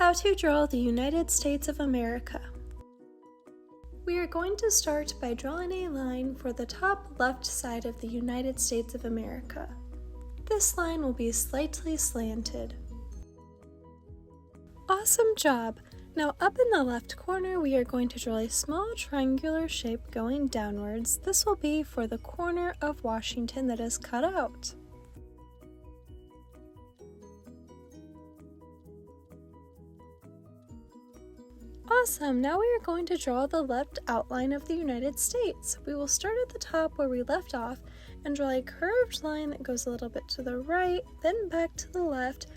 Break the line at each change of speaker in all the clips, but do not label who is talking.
How to draw the United States of America. We are going to start by drawing a line for the top left side of the United States of America. This line will be slightly slanted. Awesome job! Now up in the left corner we are going to draw a small triangular shape going downwards. This will be for the corner of Washington that is cut out. Awesome! Now we are going to draw the left outline of the United States. We will start at the top where we left off and draw a curved line that goes a little bit to the right, then back to the left,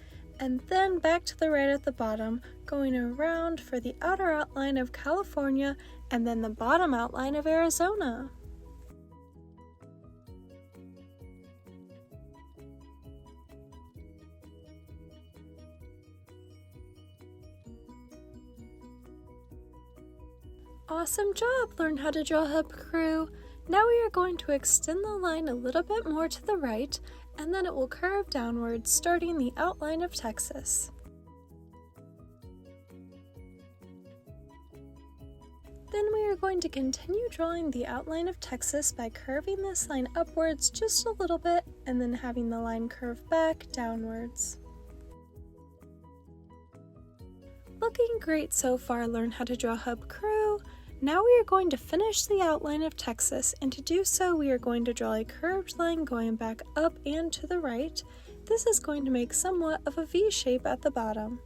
and then back to the right at the bottom, going around for the outer outline of California and then the bottom outline of Arizona. Awesome job! Learn how to draw hub crew. Now we are going to extend the line a little bit more to the right, and then it will curve downwards, starting the outline of Texas. Then we are going to continue drawing the outline of Texas by curving this line upwards just a little bit, and then having the line curve back downwards. Looking great so far. Learn how to draw hub crew. Now we are going to finish the outline of Texas, and to do so we are going to draw a curved line going back up and to the right. This is going to make somewhat of a V shape at the bottom.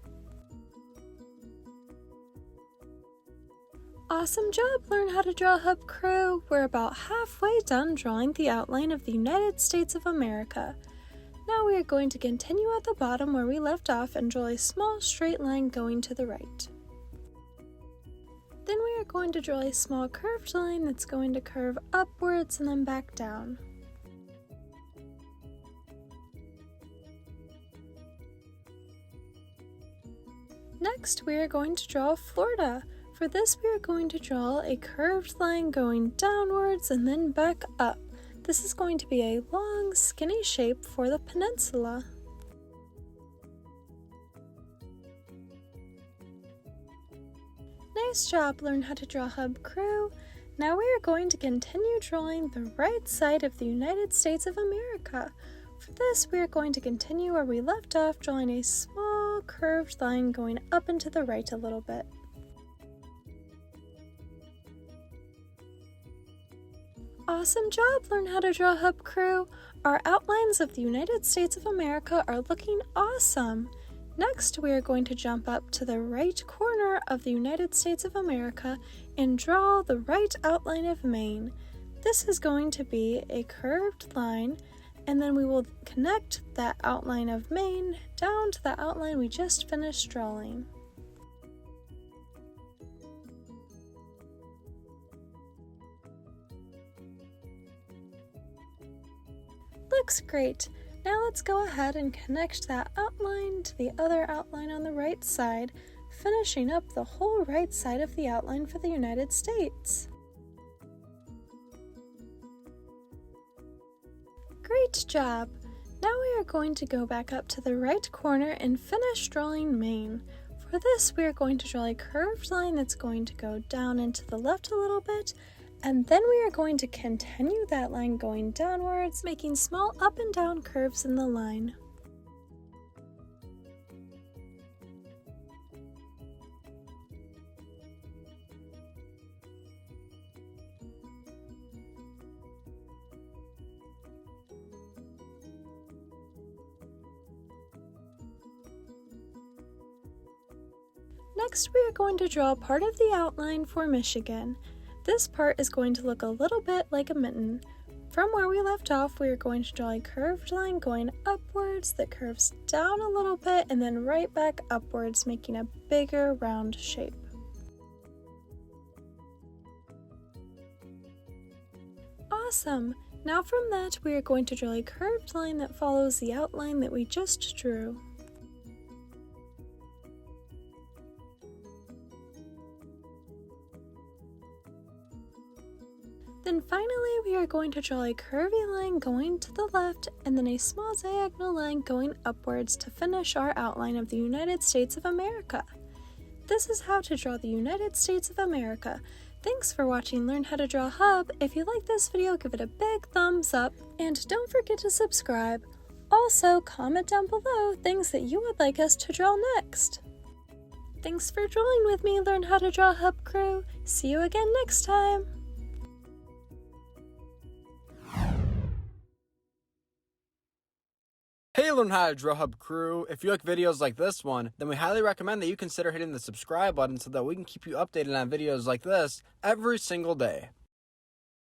Awesome job! Learn how to draw hub crew. We're about halfway done drawing the outline of the United States of America. Now we are going to continue at the bottom where we left off and draw a small straight line going to the right. Then we are going to draw a small curved line that's going to curve upwards and then back down. Next, we are going to draw Florida. For this, we are going to draw a curved line going downwards and then back up. This is going to be a long, skinny shape for the peninsula. Nice job! Learn how to draw hub crew. Now we are going to continue drawing the right side of the United States of America. For this, we are going to continue where we left off, drawing a small curved line going up and to the right a little bit. Awesome job! Learn how to draw hub crew. Our outlines of the United States of America are looking awesome. Next, we are going to jump up to the right corner of the United States of America and draw the right outline of Maine. This is going to be a curved line, and then we will connect that outline of Maine down to the outline we just finished drawing. Looks great! Now let's go ahead and connect that outline to the other outline on the right side, finishing up the whole right side of the outline for the United States. Great job! Now we are going to go back up to the right corner and finish drawing Maine. For this, we are going to draw a curved line that's going to go down and to the left a little bit, and then we are going to continue that line going downwards, making small up and down curves in the line. Next, we are going to draw part of the outline for Michigan. This part is going to look a little bit like a mitten. From where we left off, we are going to draw a curved line going upwards that curves down a little bit and then right back upwards, making a bigger round shape. Awesome! Now from that, we are going to draw a curved line that follows the outline that we just drew. Then finally, we are going to draw a curvy line going to the left and then a small diagonal line going upwards to finish our outline of the United States of America. this is how to draw the United States of America. Thanks for watching Learn How to Draw Hub. If you like this video, give it a big thumbs up, and don't forget to subscribe. Also, comment down below things that you would like us to draw next. Thanks for drawing with me, Learn How to Draw Hub crew. See you again next time.
Hey Learn How to Draw Hub crew, if you like videos like this one, then we highly recommend that you consider hitting the subscribe button so that we can keep you updated on videos like this every single day.